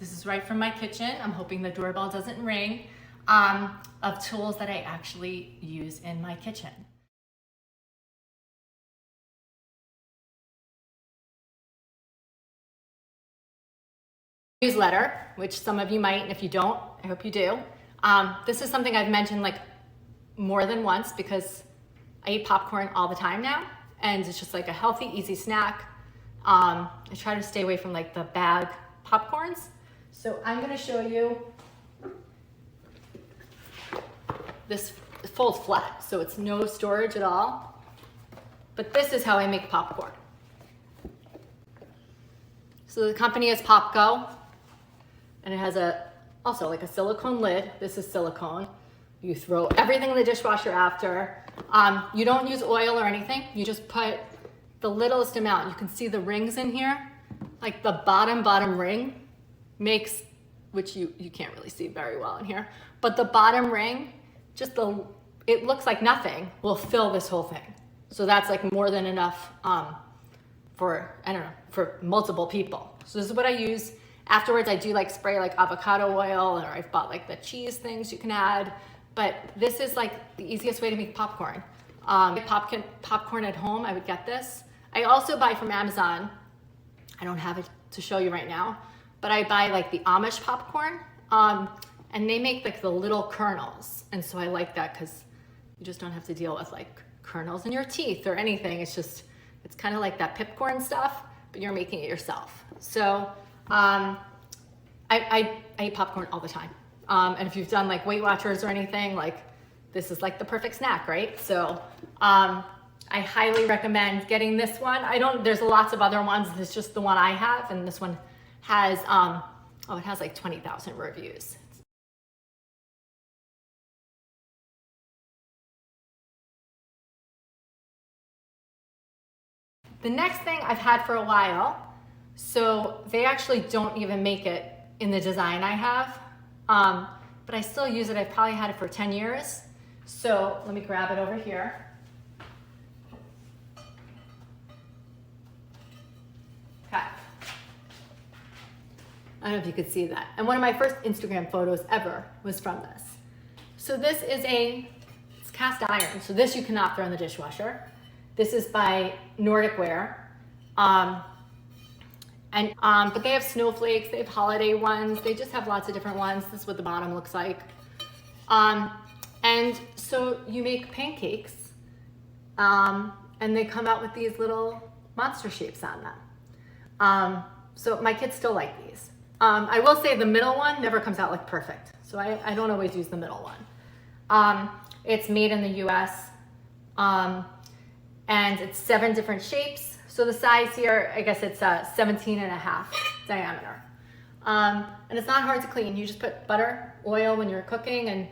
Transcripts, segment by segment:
This is right from my kitchen. I'm hoping the doorbell doesn't ring, of tools that I actually use in my kitchen. Newsletter, which some of you might, and if you don't, I hope you do. This is something I've mentioned like more than once because I eat popcorn all the time now, and it's just like a healthy, easy snack. I try to stay away from like the bag popcorns. So I'm gonna show you, this folds flat, so it's no storage at all. But this is how I make popcorn. So the company is Popco, and it has also like a silicone lid. This is silicone. You throw everything in the dishwasher after. You don't use oil or anything. You just put the littlest amount. You can see the rings in here. Like the bottom ring makes, which you can't really see very well in here, but the bottom ring, it looks like nothing, will fill this whole thing. So that's like more than enough for, I don't know, for multiple people. So this is what I use. Afterwards, I do like spray like avocado oil, or I've bought like the cheese things you can add. But this is like the easiest way to make popcorn. Popcorn at home, I would get this. I also buy from Amazon. I don't have it to show you right now, but I buy like the Amish popcorn, and they make like the little kernels. And so I like that because you just don't have to deal with like kernels in your teeth or anything. It's kind of like that pipcorn stuff, but you're making it yourself. So I eat popcorn all the time. And if you've done like Weight Watchers or anything, like this is like the perfect snack, right? So I highly recommend getting this one. There's lots of other ones. This is just the one I have. And this one has, it has like 20,000 reviews. The next thing I've had for a while, so they actually don't even make it in the design I have, but I still use it. I've probably had it for 10 years. So let me grab it over here. Okay. I don't know if you could see that. And one of my first Instagram photos ever was from this. So this is it's cast iron. So this you cannot throw in the dishwasher. This is by Nordic Wear. But they have snowflakes, they have holiday ones, they just have lots of different ones. This is what the bottom looks like. And so you make pancakes, and they come out with these little monster shapes on them. So my kids still like these. I will say the middle one never comes out like perfect. So I don't always use the middle one. It's made in the US, and it's 7 different shapes. So the size here, I guess it's 17.5 diameter. And it's not hard to clean. You just put butter, oil when you're cooking, and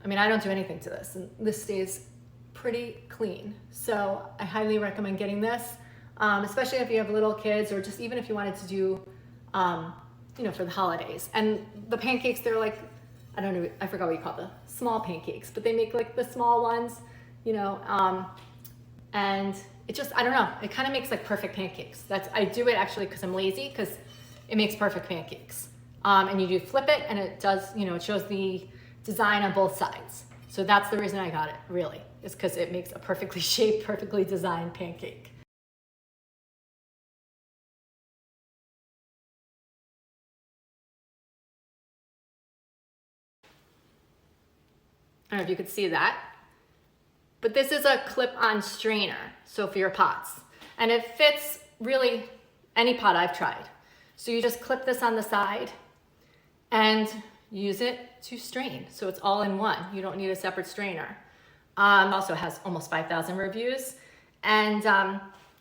I mean, I don't do anything to this, and this stays pretty clean. So I highly recommend getting this, especially if you have little kids, or just even if you wanted to do, for the holidays. And the pancakes, they're like, I don't know, I forgot what you call the small pancakes, but they make like the small ones, and it just, I don't know, it kind of makes like perfect pancakes. I do it actually because I'm lazy, because it makes perfect pancakes. And you do flip it, and it does, it shows the design on both sides. So that's the reason I got it, really, is because it makes a perfectly shaped, perfectly designed pancake. I don't know if you could see that, but this is a clip-on strainer, so for your pots. And it fits really any pot I've tried. So you just clip this on the side and use it to strain. So it's all in one. You don't need a separate strainer. Also has almost 5,000 reviews. And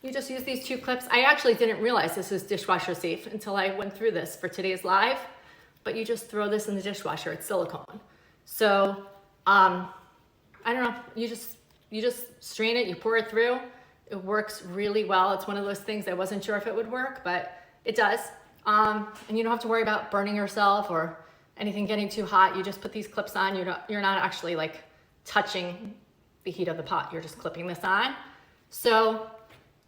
you just use these 2 clips. I actually didn't realize this is dishwasher safe until I went through this for today's live, but you just throw this in the dishwasher. It's silicone. So I don't know, you just strain it, you pour it through. It works really well. It's one of those things I wasn't sure if it would work, but it does. And you don't have to worry about burning yourself or anything getting too hot. You just put these clips on. You're not actually like touching the heat of the pot. You're just clipping this on. So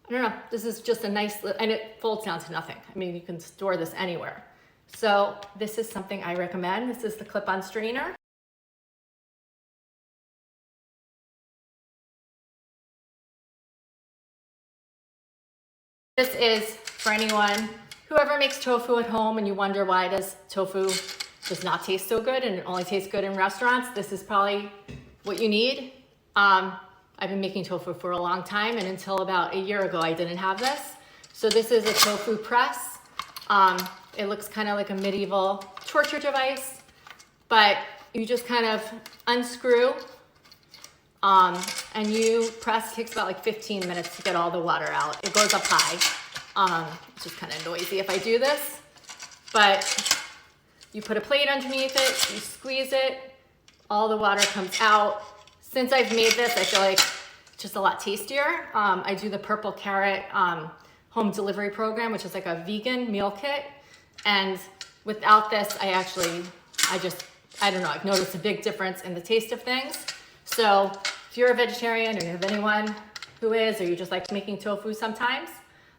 I don't know, this is just a nice, and it folds down to nothing. I mean, you can store this anywhere. So this is something I recommend. This is the clip-on strainer. This is for anyone, whoever makes tofu at home and you wonder why does tofu does not taste so good and it only tastes good in restaurants. This is probably what you need. I've been making tofu for a long time, and until about a year ago, I didn't have this. So this is a Tofu Press. It looks kind of like a medieval torture device, but you just kind of unscrew and you press. It takes about like 15 minutes to get all the water out. It goes up high. It's just kind of noisy if I do this, but you put a plate underneath it, you squeeze it, all the water comes out. Since I've made this, I feel like it's just a lot tastier. I do the Purple Carrot home delivery program, which is like a vegan meal kit. And without this, I don't know, I've noticed a big difference in the taste of things. So if you're a vegetarian or you have anyone who is, or you just like making tofu sometimes,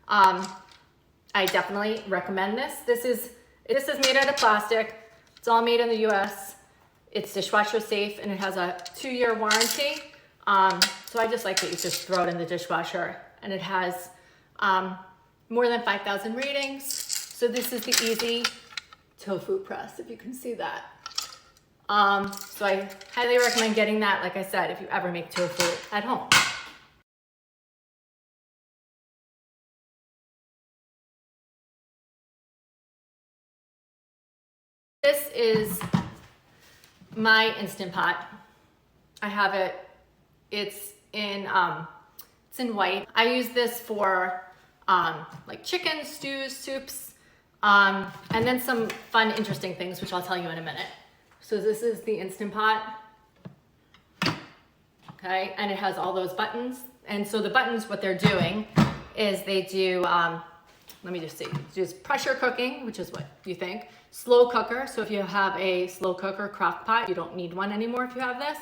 I definitely recommend this. This is made out of plastic. It's all made in the US. It's dishwasher safe, and it has a 2-year warranty. So I just like that you just throw it in the dishwasher, and it has more than 5,000 ratings. So this is the easy Tofu Press, if you can see that. So I highly recommend getting that, like I said, if you ever make tofu at home. This is my Instant Pot. I have it, it's in white. I use this for like chicken, stews, soups, and then some fun, interesting things, which I'll tell you in a minute. So this is the Instant Pot, okay? And it has all those buttons. And so the buttons, what they're doing is they do, let me just see, just pressure cooking, which is what you think. Slow cooker, so if you have a slow cooker crock pot, you don't need one anymore if you have this.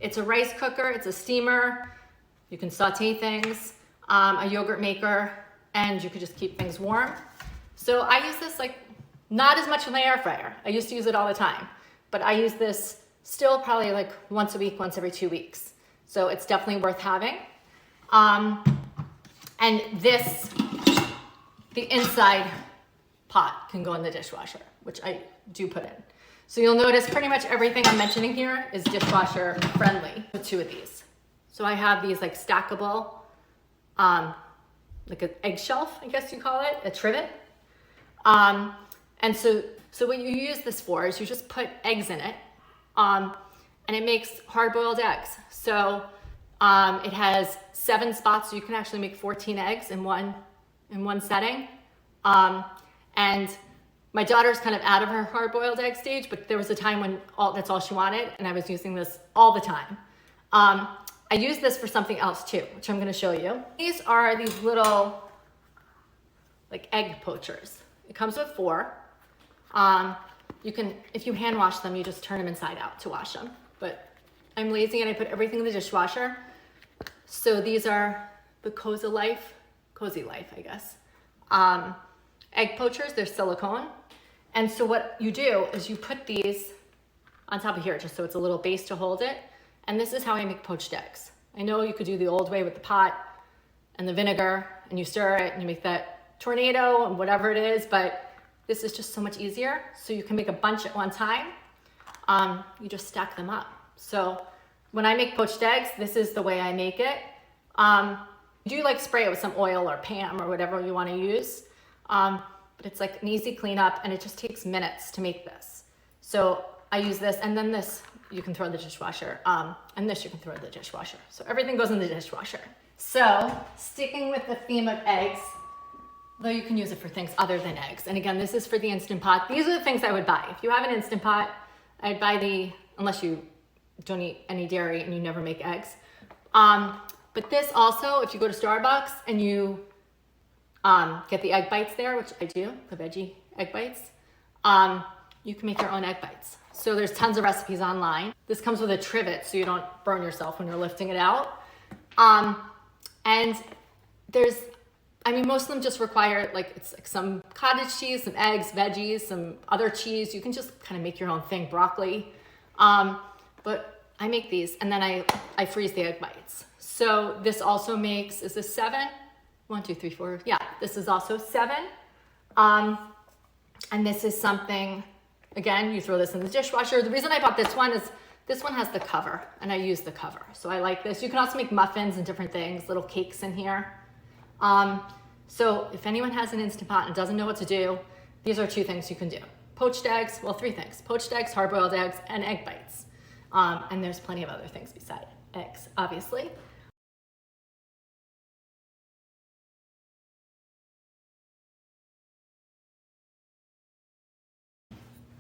It's a rice cooker, it's a steamer, you can saute things, a yogurt maker, and you could just keep things warm. So I use this like, not as much in my air fryer. I used to use it all the time, but I use this still probably like once a week, once every 2 weeks. So it's definitely worth having. And this, the inside pot can go in the dishwasher, which I do put in. So you'll notice pretty much everything I'm mentioning here is dishwasher friendly with 2 of these. So I have these like stackable, like an egg shelf, I guess you call it, a trivet. And so what you use this for is you just put eggs in it, and it makes hard-boiled eggs. So it has 7 spots, so you can actually make 14 eggs in one setting. And my daughter's kind of out of her hard-boiled egg stage, but there was a time when that's all she wanted, and I was using this all the time. I use this for something else too, which I'm gonna show you. These are these little like egg poachers. It comes with 4. You can, if you hand wash them, you just turn them inside out to wash them. But I'm lazy and I put everything in the dishwasher. So these are the Cozy Life, I guess. Egg poachers, they're silicone. And so what you do is you put these on top of here, just so it's a little base to hold it. And this is how I make poached eggs. I know you could do the old way with the pot and the vinegar, and you stir it and you make that tornado and whatever it is, but this is just so much easier. So you can make a bunch at one time. You just stack them up. So when I make poached eggs, this is the way I make it. You do like spray it with some oil or Pam or whatever you want to use. But it's like an easy cleanup, and it just takes minutes to make this. So I use this, and then this you can throw in the dishwasher, and this you can throw in the dishwasher. So everything goes in the dishwasher. So sticking with the theme of eggs, though you can use it for things other than eggs. And again, this is for the Instant Pot. These are the things I would buy. If you have an Instant Pot, I'd buy unless you don't eat any dairy and you never make eggs. But this also, if you go to Starbucks and you get the egg bites there, which I do, the veggie egg bites, you can make your own egg bites. So there's tons of recipes online. This comes with a trivet so you don't burn yourself when you're lifting it out. And there's I mean, most of them just require like, it's like some cottage cheese, some eggs, veggies, some other cheese. You can just kind of make your own thing, broccoli. But I make these and then I freeze the egg whites. So this also makes, is this 7? 1, 2, 3, 4. Yeah, this is also 7. And this is something, again, you throw this in the dishwasher. The reason I bought this one is this one has the cover and I use the cover. So I like this. You can also make muffins and different things, little cakes in here. So if anyone has an Instant Pot and doesn't know what to do, these are 2 things you can do. Poached eggs, well, 3 things. Poached eggs, hard-boiled eggs, and egg bites. And there's plenty of other things beside eggs, obviously.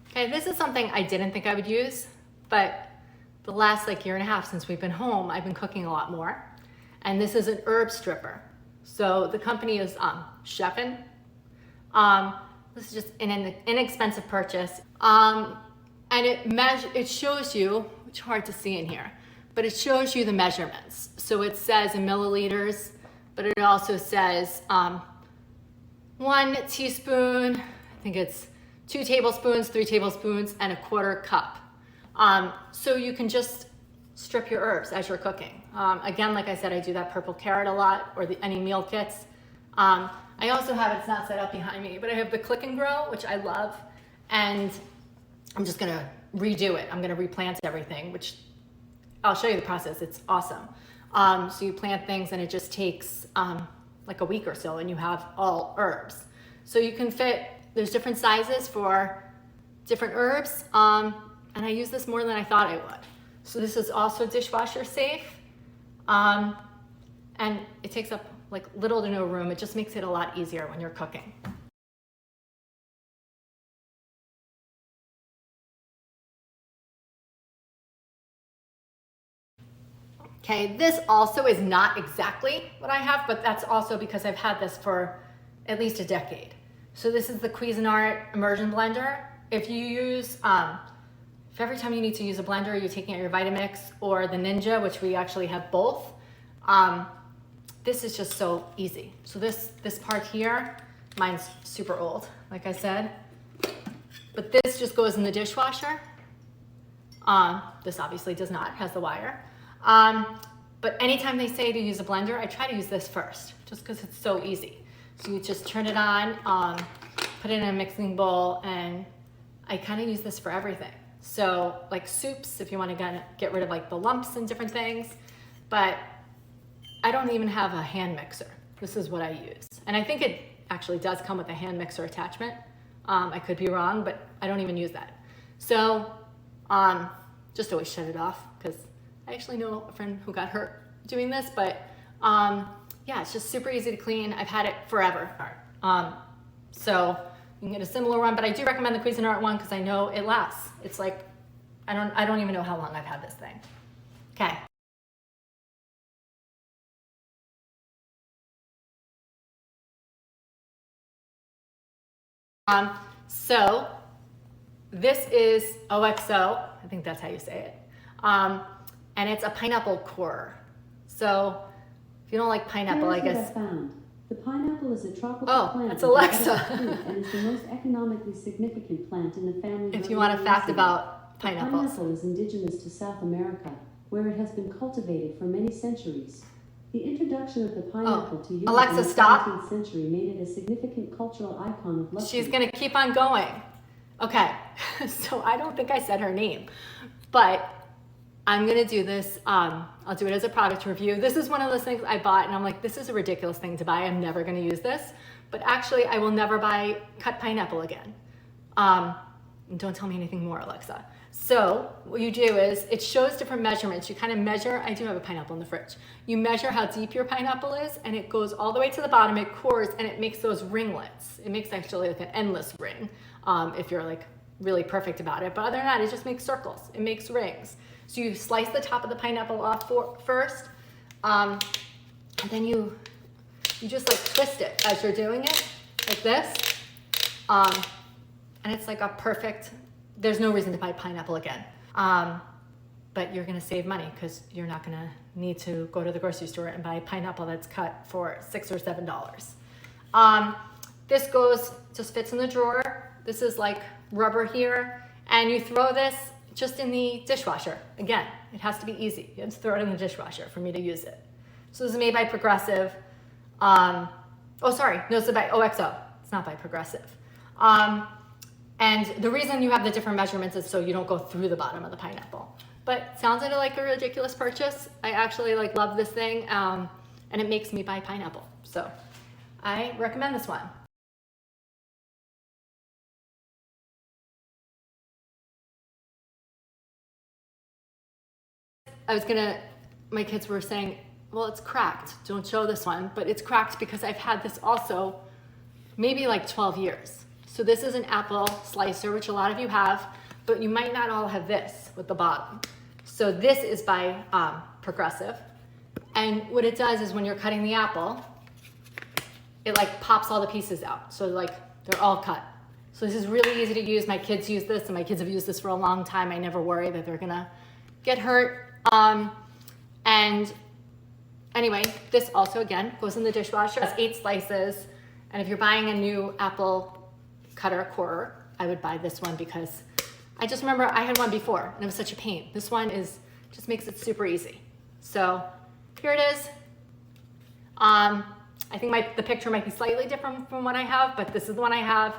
Okay, this is something I didn't think I would use, but the last like year and a half since we've been home, I've been cooking a lot more. And this is an herb stripper. So the company is Chefin. This is just an inexpensive purchase. And it shows you, it's hard to see in here, but it shows you the measurements. So it says in milliliters, but it also says 1 teaspoon, I think it's 2 tablespoons, 3 tablespoons, and 1/4 cup. So you can just strip your herbs as you're cooking. Again, like I said, I do that purple carrot a lot, or any meal kits. I also have, it's not set up behind me, but I have the Click and Grow, which I love, and I'm just gonna redo it. I'm gonna replant everything, which I'll show you the process. It's awesome. So you plant things and it just takes like a week or so and you have all herbs. So you can fit, there's different sizes for different herbs. And I use this more than I thought I would. So this is also dishwasher safe. And it takes up like little to no room. It just makes it a lot easier when you're cooking. Okay, this also is not exactly what I have, but that's also because I've had this for at least a decade. So this is the Cuisinart Immersion Blender. If you use, if every time you need to use a blender, you're taking out your Vitamix or the Ninja, which we actually have both, this is just so easy. So this part here, mine's super old, like I said, but this just goes in the dishwasher. This obviously does not, it has the wire. But anytime they say to use a blender, I try to use this first, just because it's so easy. So you just turn it on, put it in a mixing bowl, and I kind of use this for everything. So like soups, if you want to get rid of like the lumps and different things, but I don't even have a hand mixer. This is what I use. And I think it actually does come with a hand mixer attachment. I could be wrong, but I don't even use that. So just always shut it off, because I actually know a friend who got hurt doing this, but yeah, it's just super easy to clean. I've had it forever. So you can get a similar one, but I do recommend the Cuisinart one because I know it lasts. It's like, I don't even know how long I've had this thing. Okay. So this is OXO, I think that's how you say it. And it's a pineapple core. So if you don't like pineapple, I guess. The pineapple is a tropical plant. That's Alexa. And is the most economically significant plant in the family. If you want a fact about pineapples. The pineapple is indigenous to South America, where it has been cultivated for many centuries. The introduction of the pineapple to Europe Alexa, in the stop. 17th century made it a significant cultural icon of luxury. She's gonna keep on going. Okay, so I don't think I said her name, but I'm gonna do this. I'll do it as a product review. This is one of those things I bought and I'm like, this is a ridiculous thing to buy. I'm never gonna use this, but actually I will never buy cut pineapple again. Don't tell me anything more, Alexa. So what you do is, it shows different measurements. You kind of measure, I do have a pineapple in the fridge. You measure how deep your pineapple is and it goes all the way to the bottom, it cores and it makes those ringlets. It makes actually like an endless ring if you're like really perfect about it. But other than that, it just makes circles, it makes rings. So you slice the top of the pineapple off first, and then you just like twist it as you're doing it, like this. And it's like a perfect, there's no reason to buy pineapple again. But you're gonna save money because you're not gonna need to go to the grocery store and buy pineapple that's cut for $6 or $7. This just fits in the drawer. This is like rubber here, and you throw this just in the dishwasher. Again, it has to be easy. You have to throw it in the dishwasher for me to use it. So this is made by Progressive. Oh, sorry, no, it's by OXO. It's not by Progressive. And the reason you have the different measurements is so you don't go through the bottom of the pineapple. But sounded like a ridiculous purchase. I actually love this thing, and it makes me buy pineapple. So I recommend this one. My kids were saying, well, it's cracked. Don't show this one, but it's cracked because I've had this also maybe 12 years. So this is an apple slicer, which a lot of you have, but you might not all have this with the bottom. So this is by Progressive. And what it does is when you're cutting the apple, it pops all the pieces out. So they're all cut. So this is really easy to use. My kids use this, and my kids have used this for a long time. I never worry that they're gonna get hurt. And anyway, this also, again, goes in the dishwasher. It's 8 slices. And if you're buying a new apple cutter corer, I would buy this one because I just remember I had one before and it was such a pain. This one just makes it super easy. So here it is. I think the picture might be slightly different from what I have, but this is the one I have.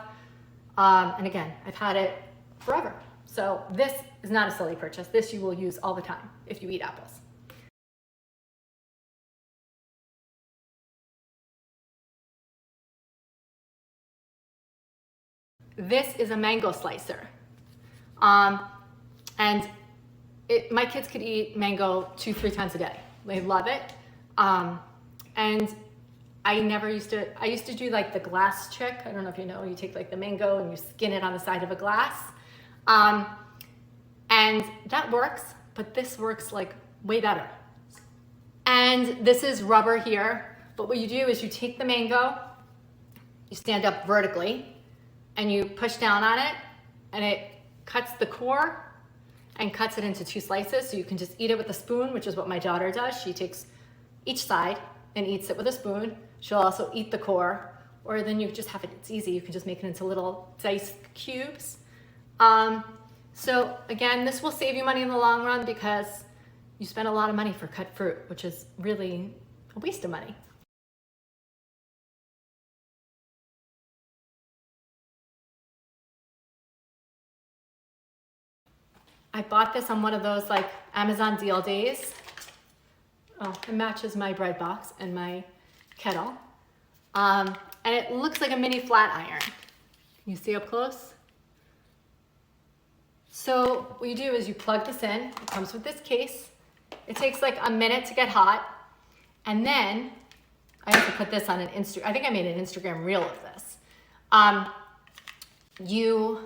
And again, I've had it forever. So this is not a silly purchase. This you will use all the time if you eat apples. This is a mango slicer. And my kids could eat mango 2-3 times a day. They love it. And I used to do the glass trick. I don't know if you know, you take the mango and you skin it on the side of a glass. And that works, but this works way better. And this is rubber here, but what you do is you take the mango, you stand up vertically, and you push down on it, and it cuts the core and cuts it into 2 slices, so you can just eat it with a spoon, which is what my daughter does. She takes each side and eats it with a spoon. She'll also eat the core, or then you just have it, it's easy, you can just make it into little diced cubes. So again, this will save you money in the long run because you spend a lot of money for cut fruit, which is really a waste of money. I bought this on one of those Amazon deal days. Oh, it matches my bread box and my kettle. And it looks like a mini flat iron. You see up close? So what you do is you plug this in. It comes with this case. It takes a minute to get hot. And then I have to put this on an Instagram. I think I made an Instagram reel of this. You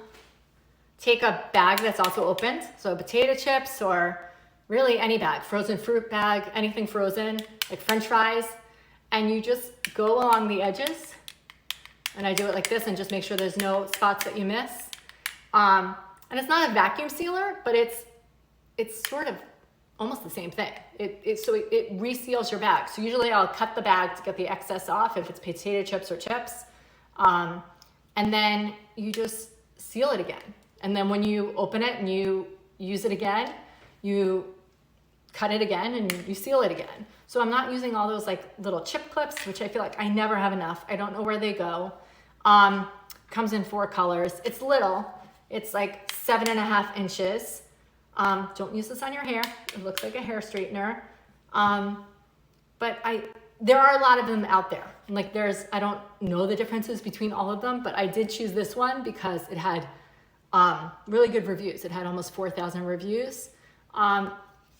take a bag that's also opened, so potato chips or really any bag, frozen fruit bag, anything frozen, like French fries, and you just go along the edges. And I do it like this and just make sure there's no spots that you miss. And it's not a vacuum sealer, but it's sort of almost the same thing. It reseals your bag. So usually I'll cut the bag to get the excess off if it's potato chips or chips. And then you just seal it again. And then when you open it and you use it again, you cut it again and you seal it again. So I'm not using all those little chip clips, which I feel like I never have enough. I don't know where they go. Comes in 4 colors. It's little. It's 7.5 inches. Don't use this on your hair. It looks like a hair straightener. But there are a lot of them out there. I don't know the differences between all of them, but I did choose this one because it had really good reviews. It had almost 4,000 reviews. And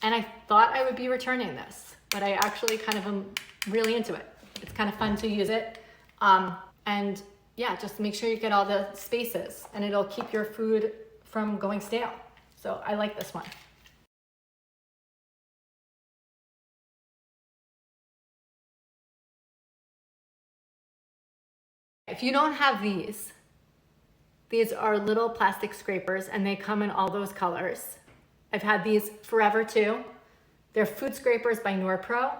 I thought I would be returning this, but I actually kind of am really into it. It's kind of fun to use it. And yeah, just make sure you get all the spaces and it'll keep your food from going stale. So I like this one. If you don't have these are little plastic scrapers and they come in all those colors. I've had these forever too. They're food scrapers by Norpro.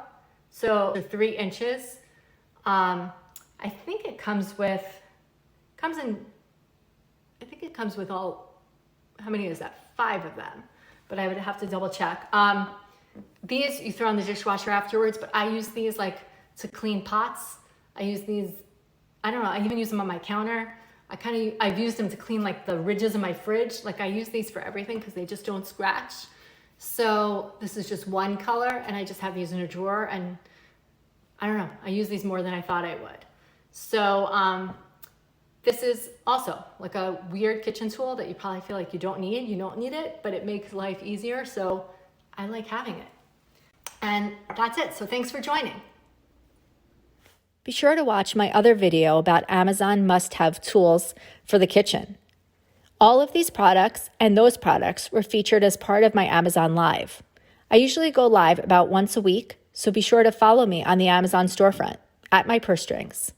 So they're 3 inches. I think it I think it comes with all, how many is that? 5 of them, but I would have to double check. These you throw in the dishwasher afterwards, but I use these like to clean pots. I use these, I don't know, I even use them on my counter. I've used them to clean like the ridges of my fridge. Like I use these for everything because they just don't scratch. So this is just one color and I just have these in a drawer, and I don't know, I use these more than I thought I would. So this is also like a weird kitchen tool that you probably feel like you don't need it, but it makes life easier. So I like having it. And that's it. So thanks for joining. Be sure to watch my other video about Amazon must-have tools for the kitchen. All of these products and those products were featured as part of my Amazon Live. I usually go live about once a week, so be sure to follow me on the Amazon storefront at my purse strings.